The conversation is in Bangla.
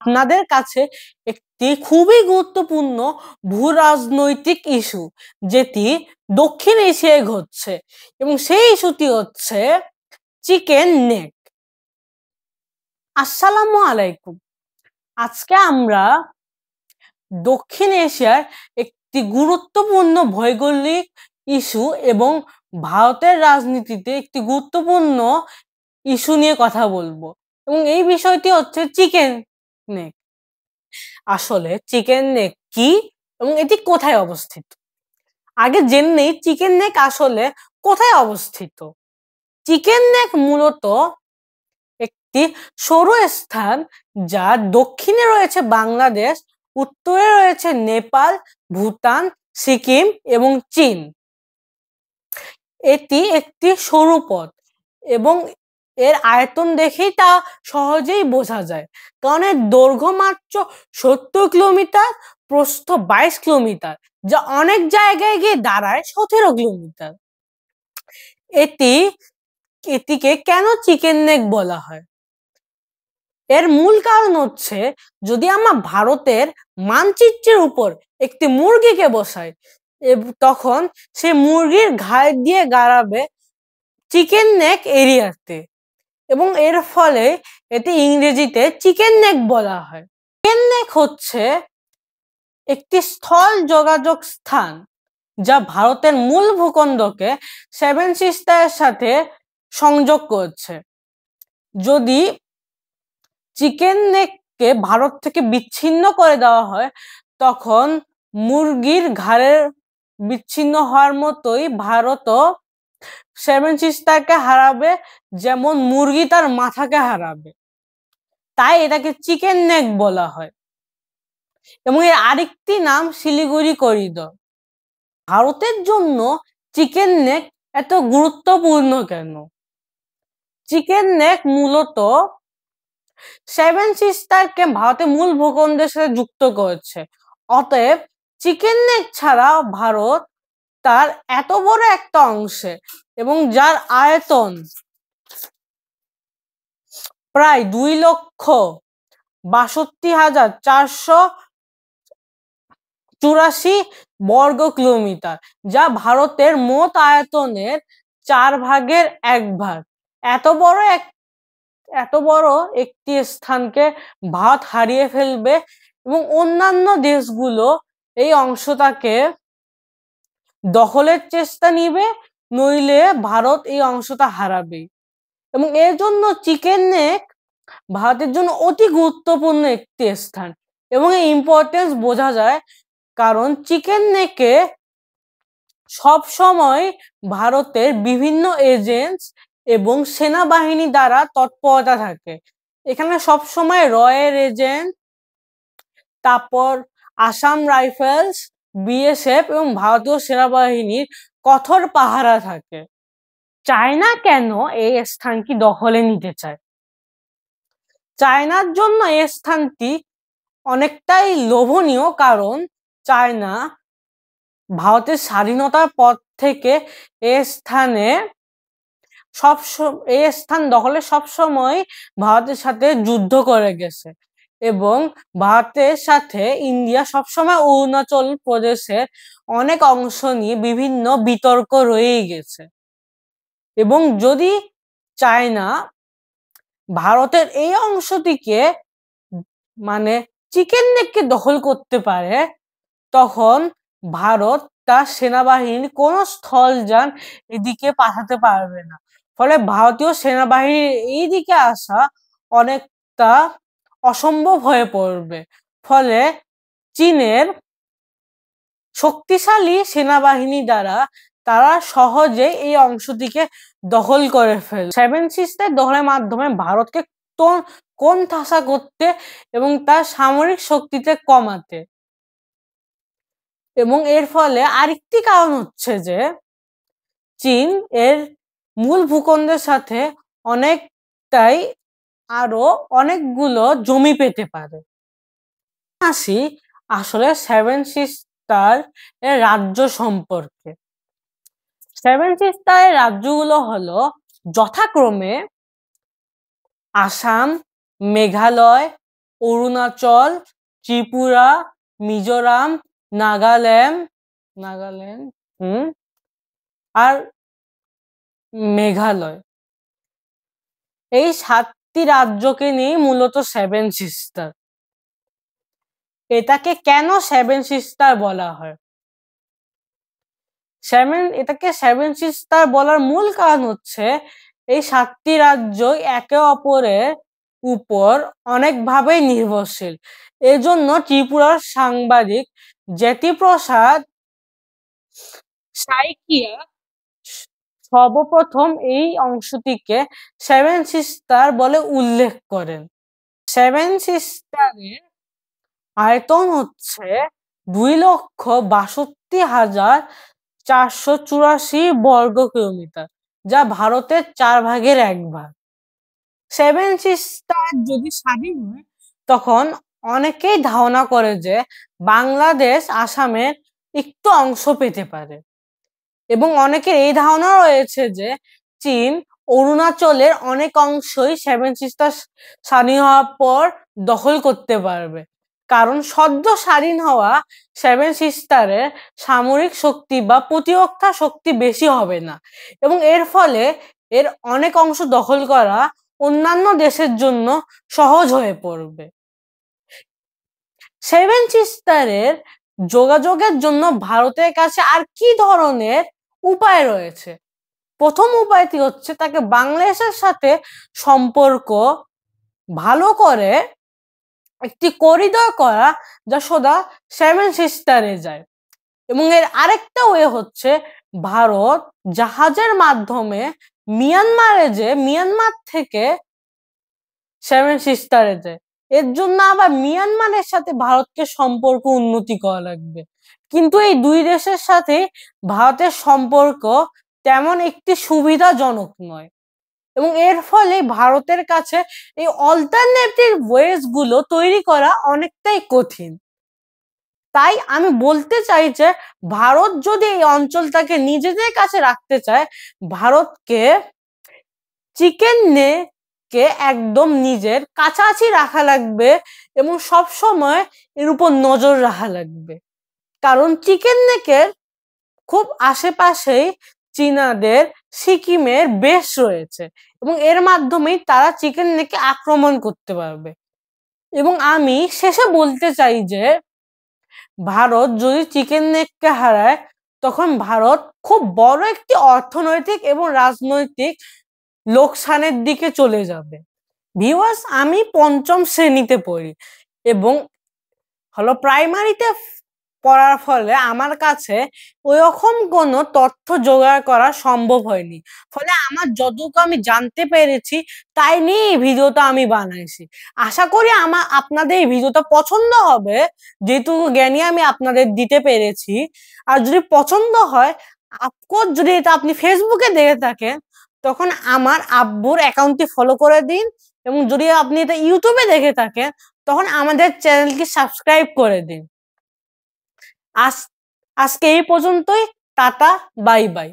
আপনাদের কাছে একটি খুবই গুরুত্বপূর্ণ ভূ রাজনৈতিক ইস্যু যেটি দক্ষিণ এশিয়ায় ঘটছে এবং সেই ইস্যুটি হচ্ছে চিকেন নেক। আসসালামু আলাইকুম। আজকে আমরা দক্ষিণ এশিয়ার একটি গুরুত্বপূর্ণ ভৌগোলিক ইস্যু এবং ভারতের রাজনীতিতে একটি গুরুত্বপূর্ণ ইস্যু নিয়ে কথা বলবো এবং এই বিষয়টি হচ্ছে চিকেন নেক। আসলে চিকেন নেক কি এবং এটি কোথায় অবস্থিত? আগে জেনে নেই চিকেন নেক আসলে কোথায় অবস্থিত। চিকেন নেক মূলত একটি সরু স্থান যা দক্ষিণে রয়েছে বাংলাদেশ, উত্তরে রয়েছে নেপাল, ভুটান, সিকিম এবং চীন। এটি একটি সরু পথ এবং এর আয়তন দেখেই তা সহজেই বোঝা যায়, কারণ এর দৈর্ঘ্য মাত্র 70 কিলোমিটার, প্রস্থ 22 কিলোমিটার, যা অনেক জায়গায় গিয়ে দাঁড়ায় 17 কিলোমিটার। এটিকে কেন চিকেন নেক বলা হয়? এর মূল কারণ হচ্ছে, যদি আমরা ভারতের মানচিত্রের উপর একটি মুরগিকে বসাই তখন সে মুরগির ঘাড় দিয়ে দাঁড়াবে চিকেন নেক এরিয়াতে এবং এর ফলে এটি ইংরেজিতে চিকেন নেক বলা হয়। চিকেন নেক হচ্ছে একটি স্থল যোগাযোগ স্থান যা ভারতের মূল ভূখণ্ডকে সেভেন সিস্টারের সাথে সংযোগ করছে। যদি চিকেন নেককে ভারত থেকে বিচ্ছিন্ন করে দেওয়া হয় তখন মুরগির ঘাড়ের বিচ্ছিন্ন হওয়ার মতোই ভারতও সেভেন সিস্টারকে হারাবে, যেমন মুরগি তার মাথাকে হারাবে। তাই এটাকে চিকেন নেক বলা হয় এবং এর আরেকটি নাম শিলিগুড়ি করিডোর। ভারতের জন্য চিকেন নেক এত গুরুত্বপূর্ণ কেন? চিকেন নেক মূলত সেভেন সিস্টারকে ভারতের মূল ভূখণ্ডের সাথে যুক্ত করেছে। অতএব চিকেন নেক ছাড়া ভারত তার এত বড় একটা অংশে এবং যার আয়তন প্রায় 2,62,484 বর্গ কিলোমিটার, যা ভারতের মোট আয়তনের 4 ভাগের 1 ভাগ। এত বড় একটি স্থানকে ভারত হারিয়ে ফেলবে এবং অন্যান্য দেশগুলো এই অংশটাকে দখলের চেষ্টা নিবে, নইলে ভারত এই অংশটা হারাবে। এবং এর জন্য চিকেন নেক ভারতের জন্য অতি গুরুত্বপূর্ণ একটি স্থান এবং এই ইম্পর্টেন্স বোঝা যায় কারণ চিকেন নেকে সব সময় ভারতের বিভিন্ন এজেন্টস এবং সেনাবাহিনী দ্বারা তৎপরতা থাকে। এখানে সব সময় রয়ের এজেন্ট, তারপর আসাম রাইফেলস, বিএসএফ এবং ভারতীয় সেনাবাহিনীর কঠোর পাহারা থাকে। চায়না কেন এই স্থানটি দখলে নিতে চায়? চায়নার জন্য এই স্থানটি অনেকটাই লোভনীয়, কারণ চায়না ভারতের স্বাধীনতার পর থেকে এই স্থান দখলে সবসময় ভারতের সাথে যুদ্ধ করে গেছে এবং ভারতের সাথে ইন্ডিয়া সবসময় অরুণাচল প্রদেশের অনেক অংশ নিয়ে বিভিন্ন বিতর্ক রয়েই গেছে। এবং যদি চায়না ভারতের এই অংশটিকে মানে চিকেন নেককে দখল করতে পারে তখন ভারত তার সেনাবাহিনীর কোনো স্থলযান এদিকে পাঠাতে পারবে না, ফলে ভারতীয় সেনাবাহিনীর এই দিকে আসা অনেকটা অসম্ভব হয়ে পড়বে। ফলে চীনের শক্তিশালী সেনাবাহিনী দ্বারা তারা সহজে এই অংশটিকে দখল করে ফেলে। সেভেন সিস্টার দখলের মাধ্যমে ভারতকে কোণঠাসা করতে এবং তার সামরিক শক্তিতে কমাতে। এবং এর ফলে আরেকটি কারণ হচ্ছে যে চীন এর মূল ভূখণ্ডের সাথে অনেকটাই আরো অনেকগুলো জমি পেতে পারে। আসি আসলে সেভেন সিস্টার এর রাজ্য সম্পর্কে। সেভেন সিস্টার এর রাজ্যগুলো হলো যথাক্রমে আসাম, মেঘালয়, অরুণাচল, ত্রিপুরা, মিজোরাম, নাগাল্যান্ড আর মেঘালয়। এই 7টি রাজ্যকে নিয়ে মূলত সেভেন সিস্টার। এটাকে কেন সেভেন সিস্টার বলা হয়? এটাকে সেভেন সিস্টার বলার মূল কারণ হচ্ছে এই 7টি রাজ্য একে অপরের উপর অনেকভাবে নির্ভরশীল। এজন্য ত্রিপুরার সাংবাদিক জ্যোতিপ্রসাদ সাইকিয়া সর্বপ্রথম এই অংশটিকে সেভেন সিস্টার বলে উল্লেখ করেন। সেভেন সিস্টারের আয়তন হচ্ছে 2,62,484 বর্গ কিলোমিটার, যা ভারতের 1/4 ভাগ। সেভেন সিস্টার যদি স্বাধীন হয় তখন অনেকেই ধারণা করে যে বাংলাদেশ আসামের একটু অংশ পেতে পারে, এবং অনেকের এই ধারণা রয়েছে যে চীন অরুণাচলের অনেক অংশই সেভেন সিস্টার স্বাধীন হওয়ার পর দখল করতে পারবে, কারণ সদ্য স্বাধীন হওয়া সেভেন সিস্টারের সামরিক শক্তি বা প্রতিরক্ষা শক্তি বেশি হবে না, এবং এর ফলে এর অনেক অংশ দখল করা অন্যান্য দেশের জন্য সহজ হয়ে পড়বে। সেভেন সিস্টারের যোগাযোগের জন্য ভারতের কাছে আর কি ধরনের উপায় রয়েছে? প্রথম উপায়টি হচ্ছে তাকে বাংলাদেশের সাথে সম্পর্ক ভালো করে একটি করিডোর করা, যা সোজা সেভেন সিস্টারে যায়। এবং এর আরেকটা ওয়ে হচ্ছে ভারত জাহাজের মাধ্যমে মিয়ানমার থেকে সেভেন সিস্টারে যায়। এর জন্য আবার মিয়ানমারের সাথে ভারতকে সম্পর্ক উন্নতি করা লাগবে, কিন্তু এই দুই দেশের সাথে ভারতের সম্পর্ক তেমন একটি সুবিধাজনক নয়, এবং এর ফলে ভারতের কাছে এই অল্টারনেটিভ ওয়েজ গুলো তৈরি করা অনেকটাই কঠিন। তাই আমি বলতে চাই যে ভারত যদি এই অঞ্চলটাকে নিজেদের কাছে রাখতে চায়, ভারতকে চিকেন নেককে একদম নিজের কাছাকাছি রাখা লাগবে এবং সব সময় এর উপর নজর রাখা লাগবে, কারণ চিকেন নেকের খুব আশেপাশেই চীনাদের সিকিমের বেস রয়েছে, এবং এর মাধ্যমেই তারা চিকেন নেকে আক্রমণ করতে পারবে। এবং আমি শেষে বলতে চাই যে ভারত যদি চিকেন নেককে হারায় তখন ভারত খুব বড় একটি অর্থনৈতিক এবং রাজনৈতিক লোকসানের দিকে চলে যাবে। ভিউয়ার্স, আমি পঞ্চম শ্রেণীতে পড়ি এবং প্রাইমারিতে পড়ার ফলে আমার কাছে ওইরকম কোনো তথ্য জোগাড় করা সম্ভব হয়নি, ফলে আমার যতটুকু আমি জানতে পেরেছি তাই নিয়ে এই ভিডিওটা আমি বানাইছি। আশা করি আপনাদের এই ভিডিওটা পছন্দ হবে, যেটুকু জ্ঞানী আমি আপনাদের দিতে পেরেছি। আর যদি পছন্দ হয়, আফকোর্স যদি এটা আপনি ফেসবুকে দেখে থাকেন তখন আমার আব্বুর অ্যাকাউন্টটি ফলো করে দিন, এবং যদি আপনি এটা ইউটিউবে দেখে থাকেন তখন আমাদের চ্যানেলটি সাবস্ক্রাইব করে দিন। আজকে এই পর্যন্তই। Tata, bye bye.